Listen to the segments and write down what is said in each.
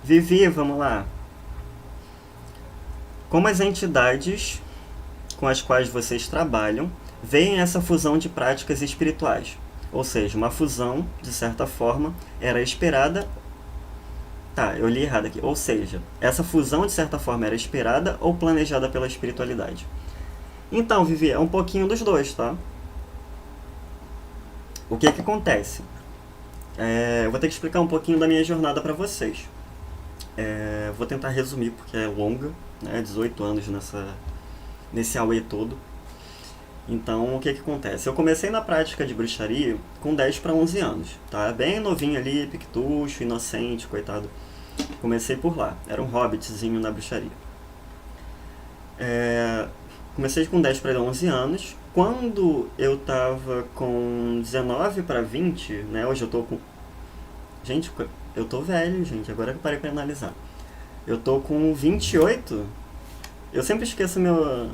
Vivi, vamos lá. Como as entidades com as quais vocês trabalham veem essa fusão de práticas espirituais? Ou seja, uma fusão, de certa forma, era esperada. Tá, eu li errado aqui. Ou seja, essa fusão, de certa forma, era esperada ou planejada pela espiritualidade? Então, Vivi, é um pouquinho dos dois, tá? O que que acontece? Eu vou ter que explicar um pouquinho da minha jornada para vocês. Vou tentar resumir porque é longa, né? 18 anos nesse auê todo. Então, o que que acontece? Eu comecei na prática de bruxaria com 10 para 11 anos, tá? Bem novinho ali, piquetucho, inocente, coitado. Comecei por lá. Era um hobbitzinho na bruxaria. É, Comecei com 10 para 11 anos. Quando eu tava com 19 para 20, né? Hoje eu tô com. Gente, eu tô velho, gente. Agora que eu parei pra analisar. Eu tô com 28. Eu sempre esqueço meu.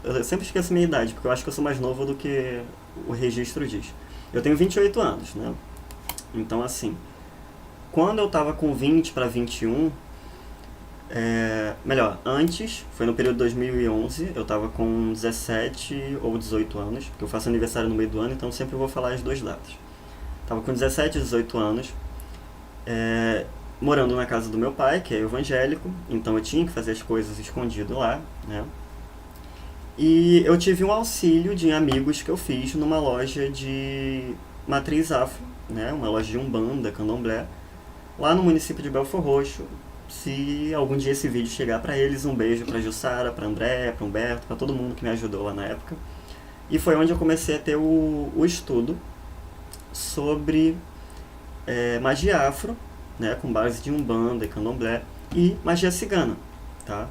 Eu sempre esqueço minha idade, porque eu acho que eu sou mais novo do que o registro diz. Eu tenho 28 anos, né? Então, assim, quando eu tava com 20 para 21, melhor, antes, foi no período de 2011, eu tava com 17 ou 18 anos, porque eu faço aniversário no meio do ano, então sempre vou falar as duas datas. Tava com 17 e 18 anos, é, morando na casa do meu pai, que é evangélico, então eu tinha que fazer as coisas escondido lá, né? E eu tive um auxílio de amigos que eu fiz numa loja de matriz afro, né? Uma loja de umbanda, candomblé, lá no município de Belford Roxo. Se algum dia esse vídeo chegar para eles, um beijo para Jussara, para André, para Humberto, para todo mundo que me ajudou lá na época. E foi onde eu comecei a ter o estudo sobre magia afro, né, com base de umbanda e candomblé, e magia cigana, tá?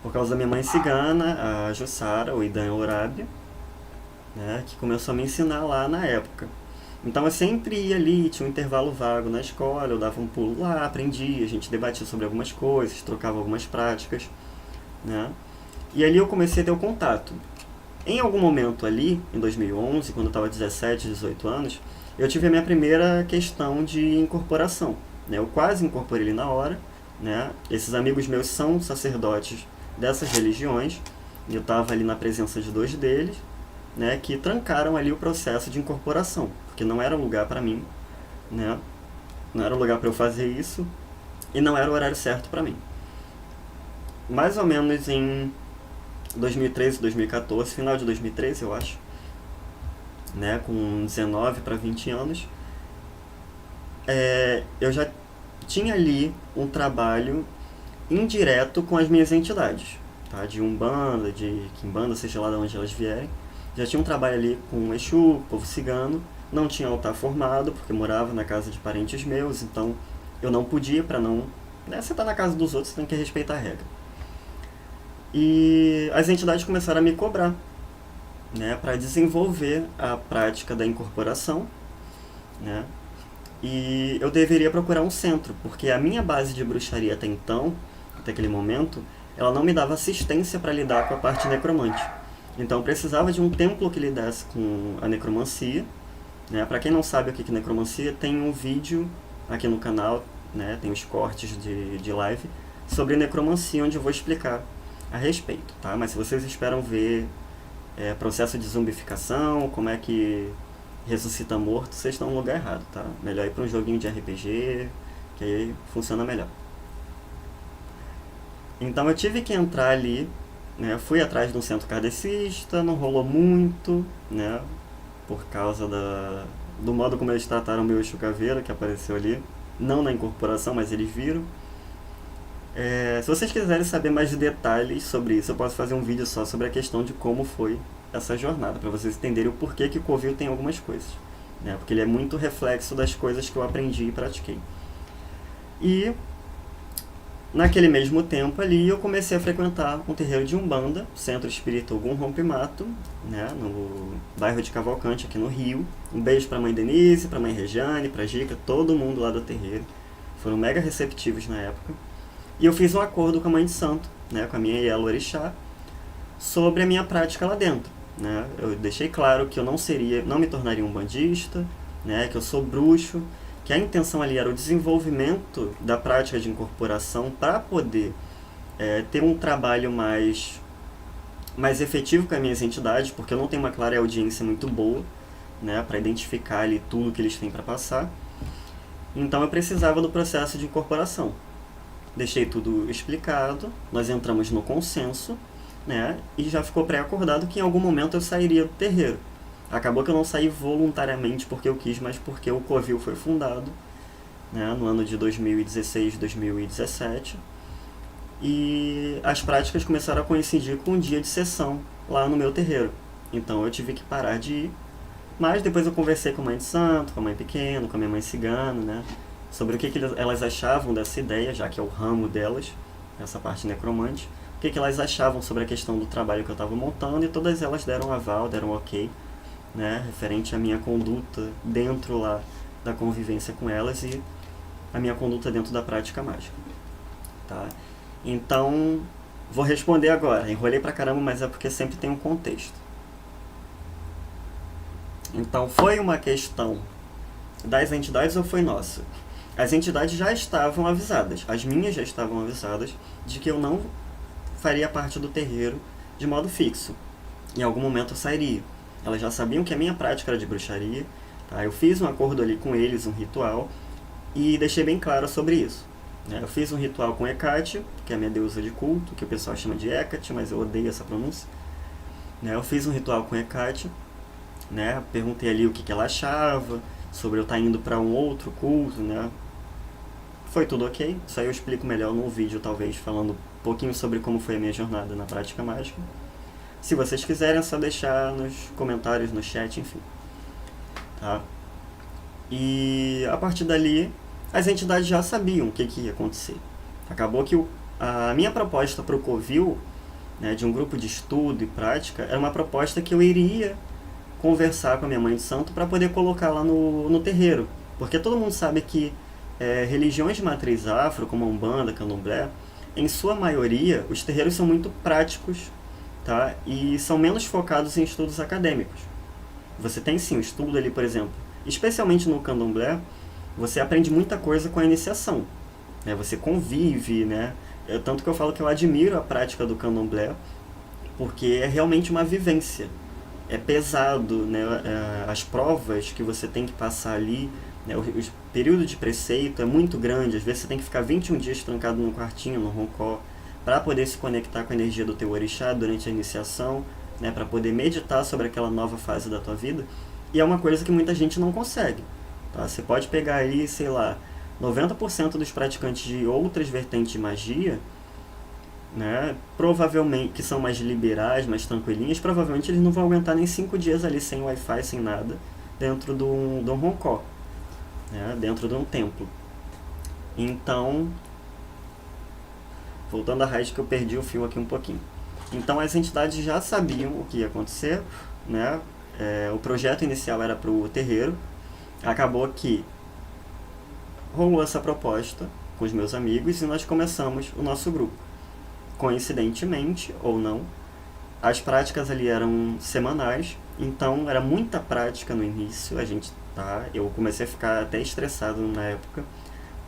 Por causa da minha mãe cigana, a Jussara, o Idan Orábia, né, que começou a me ensinar lá na época. Então eu sempre ia ali, tinha um intervalo vago na escola, eu dava um pulo lá, aprendia, a gente debatia sobre algumas coisas, trocava algumas práticas, né? E ali eu comecei a ter o contato. Em algum momento ali, em 2011, quando eu estava 17, 18 anos, eu tive a minha primeira questão de incorporação, né? Eu quase incorporei ele na hora, né? Esses amigos meus são sacerdotes dessas religiões, e eu estava ali na presença de dois deles, né? Que trancaram ali o processo de incorporação, porque não era um lugar para mim, né? Não era um lugar para eu fazer isso e não era o horário certo para mim. Mais ou menos em 2013, 2014, final de 2013 eu acho, né, com 19 para 20 anos, eu já tinha ali um trabalho indireto com as minhas entidades, tá? De Umbanda, de Quimbanda, seja lá de onde elas vierem. Já tinha um trabalho ali com o Exu, povo cigano, não tinha altar formado, porque morava na casa de parentes meus, então eu não podia, para não... Né, você tá na casa dos outros, você tem que respeitar a regra. E as entidades começaram a me cobrar, né, para desenvolver a prática da incorporação, né, e eu deveria procurar um centro, porque a minha base de bruxaria até então, até aquele momento, ela não me dava assistência para lidar com a parte necromante. Então eu precisava de um templo que lidasse com a necromancia, né? Para quem não sabe o que é necromancia, tem um vídeo aqui no canal, né? Tem os cortes de live sobre necromancia, onde eu vou explicar a respeito, tá? Mas se vocês esperam ver processo de zumbificação, como é que ressuscita morto, vocês estão no lugar errado, tá? Melhor ir para um joguinho de RPG, que aí funciona melhor. Então eu tive que entrar ali, né? Fui atrás de um centro kardecista, não rolou muito, né? Por causa do modo como eles trataram o meu Exu Caveira, que apareceu ali. Não na incorporação, mas eles viram. Se vocês quiserem saber mais de detalhes sobre isso, eu posso fazer um vídeo só sobre a questão de como foi essa jornada, para vocês entenderem o porquê que o Covil tem algumas coisas, né? Porque ele é muito reflexo das coisas que eu aprendi e pratiquei. E naquele mesmo tempo ali eu comecei a frequentar um terreiro de Umbanda, Centro Espírita Ogum Rompimato, né, no bairro de Cavalcante, aqui no Rio. Um beijo pra mãe Denise, pra mãe Regiane, pra Gica, todo mundo lá do terreiro. Foram mega receptivos na época. E eu fiz um acordo com a mãe de santo, né, com a minha Yelo Orixá, sobre a minha prática lá dentro, né? Eu deixei claro que eu não me tornaria um bandista, né, que eu sou bruxo, que a intenção ali era o desenvolvimento da prática de incorporação para poder ter um trabalho mais efetivo com as minhas entidades, porque eu não tenho uma clara audiência muito boa, né, para identificar ali tudo que eles têm para passar. Então eu precisava do processo de incorporação. Deixei tudo explicado, nós entramos no consenso, né, e já ficou pré-acordado que em algum momento eu sairia do terreiro. Acabou que eu não saí voluntariamente porque eu quis, mas porque o Covil foi fundado, né, no ano de 2016, 2017. E as práticas começaram a coincidir com um dia de sessão lá no meu terreiro. Então eu tive que parar de ir. Mas depois eu conversei com a mãe de santo, com a mãe pequena, com a minha mãe cigana, né? Sobre o que elas achavam dessa ideia, já que é o ramo delas, essa parte necromante. O que elas achavam sobre a questão do trabalho que eu estava montando, e todas elas deram aval, deram ok, né? Referente à minha conduta dentro lá da convivência com elas e a minha conduta dentro da prática mágica. Tá? Então, vou responder agora. Enrolei pra caramba, mas é porque sempre tem um contexto. Então, foi uma questão das entidades ou foi nossa? As entidades já estavam avisadas, as minhas já estavam avisadas, de que eu não faria parte do terreiro de modo fixo. Em algum momento eu sairia. Elas já sabiam que a minha prática era de bruxaria. Tá? Eu fiz um acordo ali com eles, um ritual, e deixei bem claro sobre isso. Eu fiz um ritual com Hecate, que é a minha deusa de culto, que o pessoal chama de Hecate, mas eu odeio essa pronúncia. Eu fiz um ritual com Hecate, perguntei ali o que ela achava, sobre eu estar indo para um outro culto, Foi tudo ok, isso aí eu explico melhor num vídeo, talvez, falando um pouquinho sobre como foi a minha jornada na prática mágica. Se vocês quiserem, é só deixar nos comentários, no chat, enfim. Tá? E a partir dali, as entidades já sabiam o que ia acontecer. Acabou que a minha proposta para o Covil, de um grupo de estudo e prática, era uma proposta que eu iria conversar com a minha mãe de santo para poder colocar lá no terreiro. Porque todo mundo sabe que religiões de matriz afro, como a Umbanda, Candomblé, em sua maioria, os terreiros são muito práticos, tá? E são menos focados em estudos acadêmicos. Você tem sim o estudo ali, por exemplo, especialmente no Candomblé, você aprende muita coisa com a iniciação. Você convive, tanto que eu falo que eu admiro a prática do Candomblé, porque é realmente uma vivência. É pesado, as provas que você tem que passar ali, o período de preceito é muito grande. Às vezes você tem que ficar 21 dias trancado num quartinho, no roncó, para poder se conectar com a energia do teu orixá durante a iniciação, para poder meditar sobre aquela nova fase da tua vida. E é uma coisa que muita gente não consegue. Tá? Você pode pegar aí, sei lá, 90% dos praticantes de outras vertentes de magia, provavelmente, que são mais liberais, mais tranquilinhas, provavelmente eles não vão aguentar nem 5 dias ali sem Wi-Fi, sem nada, dentro de um roncó, dentro de um templo. Então, voltando à raiz, que eu perdi o fio aqui um pouquinho. Então as entidades já sabiam o que ia acontecer, o projeto inicial era para o terreiro. Acabou que rolou essa proposta com os meus amigos e nós começamos o nosso grupo. Coincidentemente, ou não, as práticas ali eram semanais, então era muita prática no início. Eu comecei a ficar até estressado na época,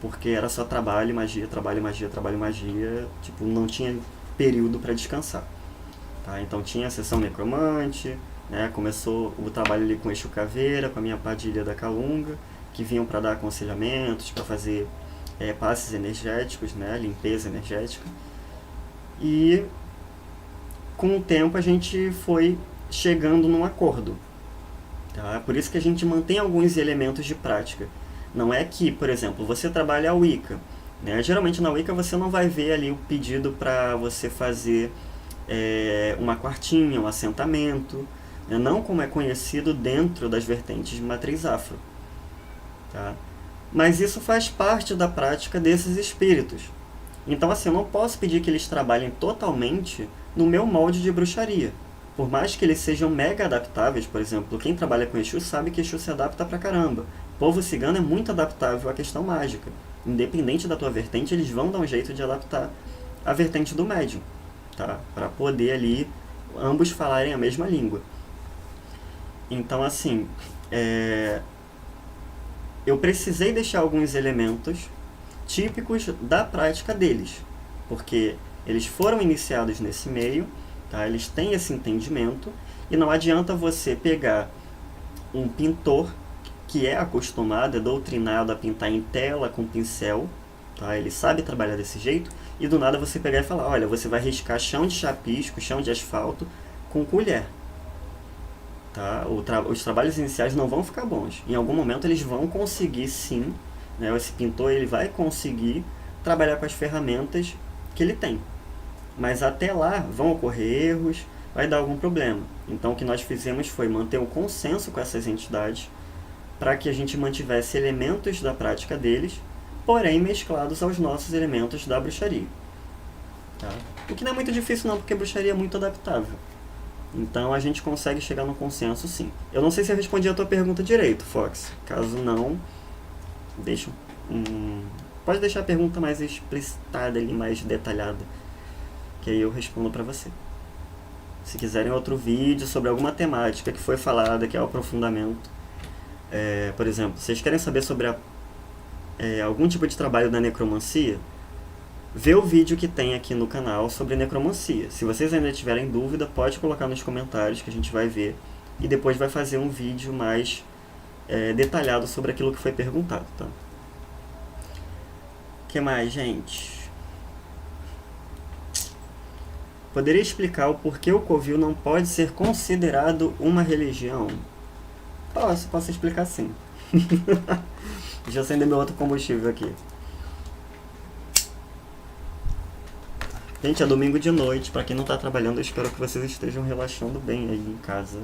porque era só trabalho, magia, trabalho, magia, trabalho, magia, não tinha período para descansar. Tá? Então tinha a sessão necromante, começou o trabalho ali com o Exu Caveira, com a minha Padilha da Calunga, que vinham para dar aconselhamentos, para fazer passes energéticos, limpeza energética. E com o tempo a gente foi chegando num acordo. Tá? Por isso que a gente mantém alguns elementos de prática. Não é que, por exemplo, você trabalha a Wicca. Geralmente na Wicca você não vai ver ali o pedido para você fazer uma quartinha, um assentamento, não como é conhecido dentro das vertentes de matriz afro. Tá? Mas isso faz parte da prática desses espíritos. Então, assim, eu não posso pedir que eles trabalhem totalmente no meu molde de bruxaria. Por mais que eles sejam mega adaptáveis, por exemplo, quem trabalha com Exu sabe que Exu se adapta pra caramba. O povo cigano é muito adaptável à questão mágica. Independente da tua vertente, eles vão dar um jeito de adaptar a vertente do médium, tá? Para poder ali ambos falarem a mesma língua. Então, assim, eu precisei deixar alguns elementos típicos da prática deles, porque eles foram iniciados nesse meio, tá? Eles têm esse entendimento, e não adianta você pegar um pintor que é acostumado, é doutrinado a pintar em tela com pincel, tá? Ele sabe trabalhar desse jeito, e do nada você pegar e falar, olha, você vai riscar chão de chapisco, chão de asfalto com colher. Tá? Os trabalhos iniciais não vão ficar bons. Em algum momento eles vão conseguir sim, né? Esse pintor ele vai conseguir trabalhar com as ferramentas que ele tem. Mas até lá vão ocorrer erros, vai dar algum problema. Então o que nós fizemos foi manter um consenso com essas entidades para que a gente mantivesse elementos da prática deles, porém mesclados aos nossos elementos da bruxaria. Tá? O que não é muito difícil não, porque a bruxaria é muito adaptável. Então a gente consegue chegar num consenso sim. Eu não sei se eu respondi a tua pergunta direito, Fox. Caso não, deixa pode deixar a pergunta mais explicitada ali, mais detalhada, que aí eu respondo pra você. Se quiserem outro vídeo sobre alguma temática que foi falada, que é o aprofundamento, por exemplo, vocês querem saber sobre algum tipo de trabalho da necromancia, vê o vídeo que tem aqui no canal sobre necromancia. Se vocês ainda tiverem dúvida, pode colocar nos comentários que a gente vai ver e depois vai fazer um vídeo mais detalhado sobre aquilo que foi perguntado, tá? O que mais, gente? Poderia explicar o porquê o Covil não pode ser considerado uma religião? Posso explicar sim. Deixa eu acender meu outro combustível aqui. Gente, é domingo de noite, pra quem não tá trabalhando, eu espero que vocês estejam relaxando bem aí em casa.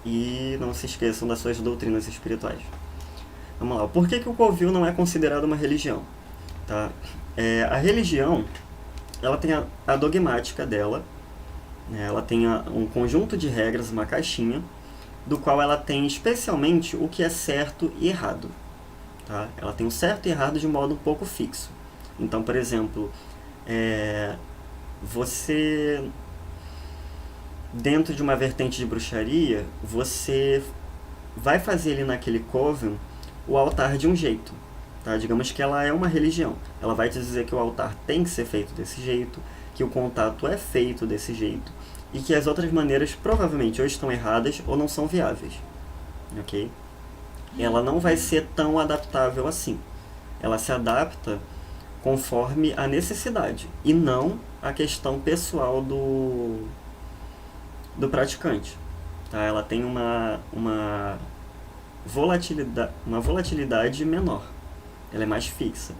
E não se esqueçam das suas doutrinas espirituais. Vamos lá, por que o Covil não é considerado uma religião? Tá? A religião, ela tem a dogmática dela, né? Ela tem um conjunto de regras, uma caixinha, do qual ela tem especialmente o que é certo e errado. Tá? Ela tem o certo e errado de modo um pouco fixo. Então, por exemplo, você, dentro de uma vertente de bruxaria, você vai fazer ali naquele coven o altar de um jeito. Tá? Digamos que ela é uma religião. Ela vai te dizer que o altar tem que ser feito desse jeito, que o contato é feito desse jeito, e que as outras maneiras provavelmente ou estão erradas ou não são viáveis. Ok? Ela não vai ser tão adaptável assim. Ela se adapta conforme a necessidade, e não a questão pessoal do praticante. Tá? Ela tem uma volatilidade menor, ela é mais fixa.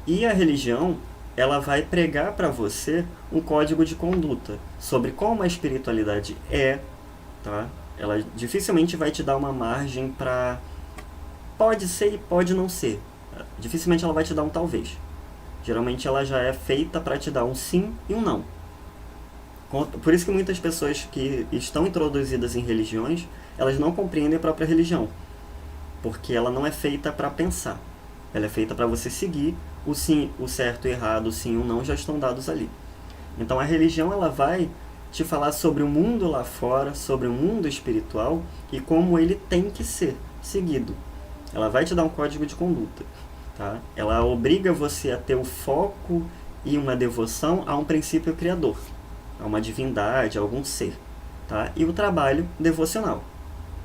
E a religião, ela vai pregar para você um código de conduta sobre como a espiritualidade é, tá? Ela dificilmente vai te dar uma margem para pode ser e pode não ser. Dificilmente ela vai te dar um talvez. Geralmente ela já é feita para te dar um sim e um não. Por isso que muitas pessoas que estão introduzidas em religiões, elas não compreendem a própria religião. Porque ela não é feita para pensar. Ela é feita para você seguir o sim, o certo e errado, o sim e o não já estão dados ali. Então a religião ela vai te falar sobre o mundo lá fora, sobre o mundo espiritual e como ele tem que ser seguido. Ela vai te dar um código de conduta. Tá? Ela obriga você a ter o foco e uma devoção a um princípio criador, a uma divindade, a algum ser. Tá? E o trabalho devocional,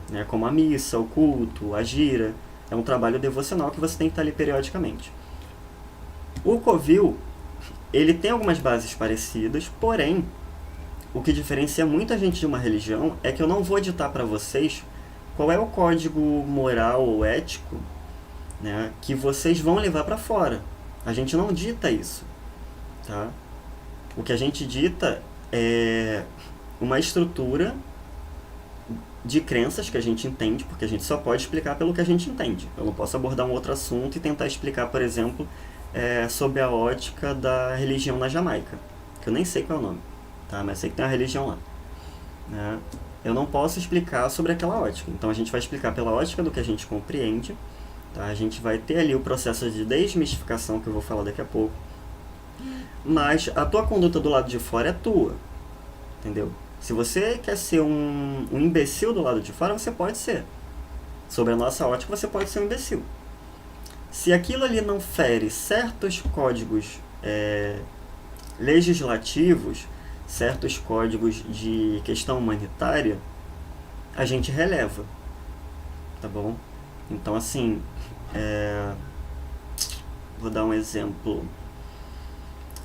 né? Como a missa, o culto, a gira, é um trabalho devocional que você tem que estar ali periodicamente. O Covil, ele tem algumas bases parecidas, porém, o que diferencia muita gente de uma religião é que eu não vou ditar para vocês qual é o código moral ou ético, né, que vocês vão levar para fora. A gente não dita isso. Tá? O que a gente dita é uma estrutura de crenças que a gente entende, porque a gente só pode explicar pelo que a gente entende. Eu não posso abordar um outro assunto e tentar explicar, por exemplo, sobre a ótica da religião na Jamaica, que eu nem sei qual é o nome, tá? Mas sei que tem uma religião lá. Né? Eu não posso explicar sobre aquela ótica. Então a gente vai explicar pela ótica do que a gente compreende. Tá? A gente vai ter ali o processo de desmistificação que eu vou falar daqui a pouco. Mas a tua conduta do lado de fora é tua. Entendeu? Se você quer ser um imbecil do lado de fora, você pode ser. sobre a nossa ótica, você pode ser um imbecil. Se aquilo ali não fere certos códigos legislativos, certos códigos de questão humanitária, a gente releva, tá bom? Então, assim, vou dar um exemplo.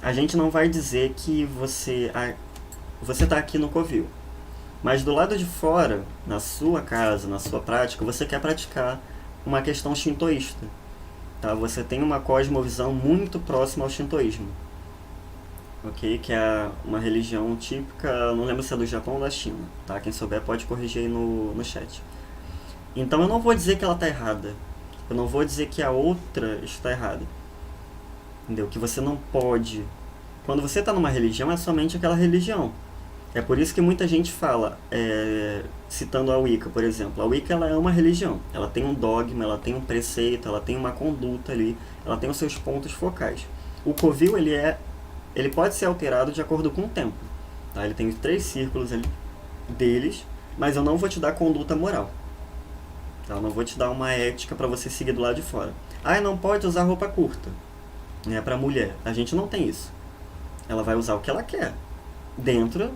A gente não vai dizer que você está aqui no Covil, mas do lado de fora, na sua casa, na sua prática, você quer praticar uma questão shintoísta. Tá? Você tem uma cosmovisão muito próxima ao shintoísmo. Ok? Que é uma religião típica, não lembro se é do Japão ou da China. Tá? Quem souber pode corrigir aí no chat. Então eu não vou dizer que ela está errada. Eu não vou dizer que a outra está errada. Entendeu? Que você não pode... Quando você está numa religião, é somente aquela religião. É por isso que muita gente fala, citando a Wicca, por exemplo. A Wicca, ela é uma religião. Ela tem um dogma, ela tem um preceito, ela tem uma conduta ali, ela tem os seus pontos focais. O Covil, ele pode ser alterado de acordo com o tempo. Tá? Ele tem os 3 círculos ali deles, mas eu não vou te dar conduta moral. Tá? Eu não vou te dar uma ética para você seguir do lado de fora. Não pode usar roupa curta, né, para mulher. A gente não tem isso. Ela vai usar o que ela quer, dentro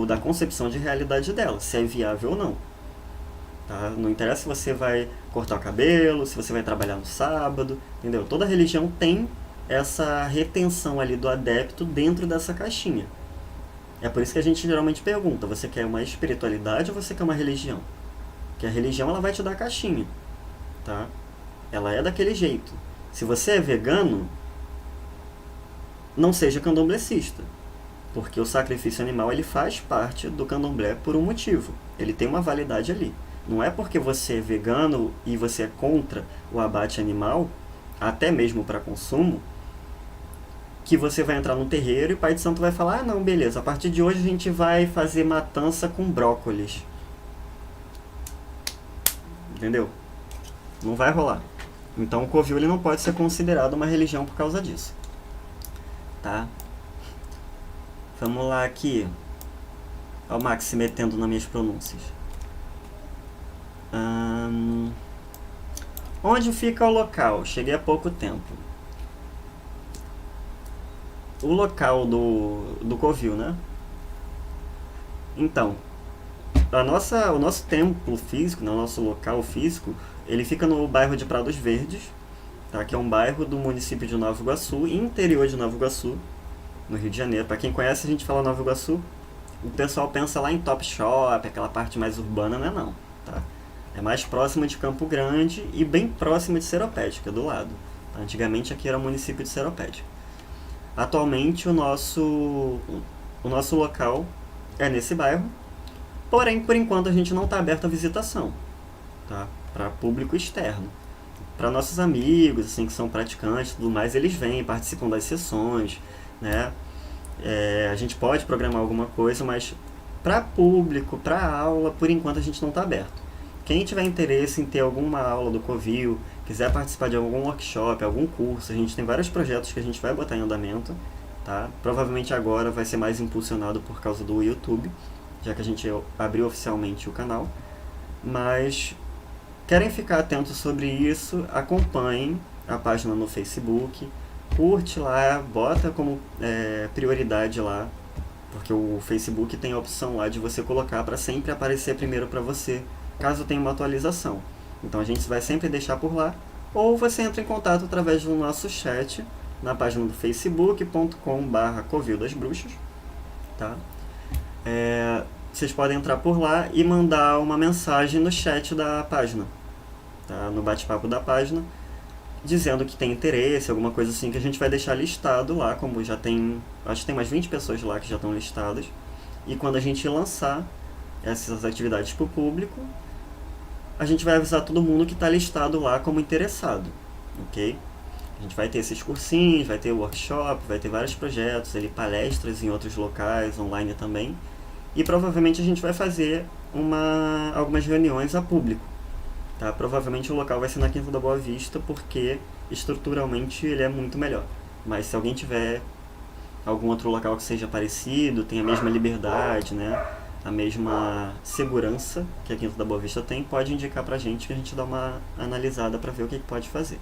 da concepção de realidade dela, se é viável ou não. Tá? Não interessa se você vai cortar o cabelo, se você vai trabalhar no sábado, entendeu? Toda religião tem essa retenção ali do adepto dentro dessa caixinha. É por isso que a gente geralmente pergunta, você quer uma espiritualidade ou você quer uma religião? Porque a religião, ela vai te dar a caixinha, tá? Ela é daquele jeito. Se você é vegano, não seja candomblecista, porque o sacrifício animal, ele faz parte do candomblé por um motivo. Ele tem uma validade ali. Não é porque você é vegano e você é contra o abate animal, até mesmo para consumo, que você vai entrar no terreiro e o pai de santo vai falar, não, beleza, a partir de hoje a gente vai fazer matança com brócolis. Entendeu? Não vai rolar. Então o Covil, ele não pode ser considerado uma religião por causa disso. Tá? Vamos lá aqui. Olha o Max se metendo nas minhas pronúncias. Onde fica o local? Cheguei há pouco tempo. O local do Covil, né? Então, o nosso templo físico, né, o nosso local físico, ele fica no bairro de Prados Verdes, tá? Que é um bairro do município de Nova Iguaçu, interior de Nova Iguaçu, no Rio de Janeiro. Para quem conhece, a gente fala Nova Iguaçu, o pessoal pensa lá em Top Shop, aquela parte mais urbana, não é não, tá? É mais próximo de Campo Grande e bem próximo de Seropédica, do lado. Tá? Antigamente aqui era o município de Seropédica. Atualmente o nosso local é nesse bairro, porém por enquanto a gente não está aberto à visitação, tá? Para público externo. Para nossos amigos, assim, que são praticantes e tudo mais, eles vêm, participam das sessões, né? A gente pode programar alguma coisa, mas para público, para aula, por enquanto a gente não está aberto. Quem tiver interesse em ter alguma aula do Covil, quiser participar de algum workshop, algum curso, a gente tem vários projetos que a gente vai botar em andamento, tá? Provavelmente agora vai ser mais impulsionado por causa do YouTube, já que a gente abriu oficialmente o canal. Mas querem ficar atentos sobre isso, acompanhem a página no Facebook, curte lá, bota como prioridade lá, porque o Facebook tem a opção lá de você colocar para sempre aparecer primeiro para você, caso tenha uma atualização. Então a gente vai sempre deixar por lá, ou você entra em contato através do nosso chat na página do facebook.com/Covil das Bruxas, tá? Vocês podem entrar por lá e mandar uma mensagem no chat da página, tá? No bate-papo da página, dizendo que tem interesse, alguma coisa assim, que a gente vai deixar listado lá, como já tem, acho que tem mais 20 pessoas lá que já estão listadas, e quando a gente lançar essas atividades para o público, a gente vai avisar todo mundo que está listado lá como interessado, ok? A gente vai ter esses cursinhos, vai ter workshop, vai ter vários projetos, ali, palestras em outros locais, online também, e provavelmente a gente vai fazer algumas reuniões a público, tá? Provavelmente o local vai ser na Quinta da Boa Vista, porque estruturalmente ele é muito melhor, mas se alguém tiver algum outro local que seja parecido, tenha a mesma liberdade, né? a mesma segurança que a Quinta da Boa Vista tem, pode indicar pra gente que a gente dá uma analisada para ver o que pode fazer.